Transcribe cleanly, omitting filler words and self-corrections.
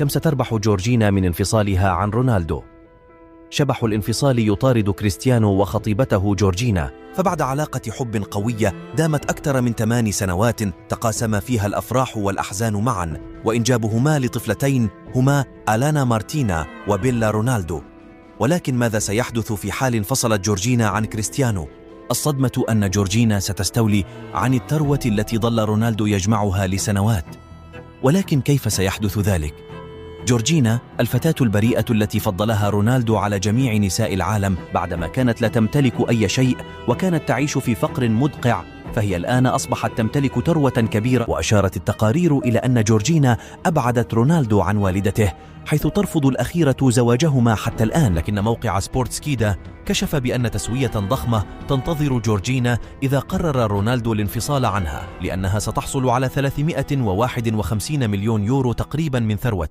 كم ستربح جورجينا من انفصالها عن رونالدو؟ شبح الانفصال يطارد كريستيانو وخطيبته جورجينا. فبعد علاقة حب قوية دامت أكثر من 8 سنوات تقاسم فيها الأفراح والأحزان معا، وإنجابهما لطفلتين هما آلانا مارتينا وبيلا رونالدو. ولكن ماذا سيحدث في حال انفصلت جورجينا عن كريستيانو؟ الصدمة أن جورجينا ستستولي عن الثروة التي ظل رونالدو يجمعها لسنوات. ولكن كيف سيحدث ذلك؟ جورجينا الفتاة البريئة التي فضلها رونالدو على جميع نساء العالم بعدما كانت لا تمتلك أي شيء وكانت تعيش في فقر مدقع، فهي الآن أصبحت تمتلك ثروة كبيرة. وأشارت التقارير إلى أن جورجينا أبعدت رونالدو عن والدته، حيث ترفض الأخيرة زواجهما حتى الآن. لكن موقع سبورتسكيدا كشف بأن تسوية ضخمة تنتظر جورجينا إذا قرر رونالدو الانفصال عنها، لأنها ستحصل على 351 مليون يورو تقريبا من ثروته.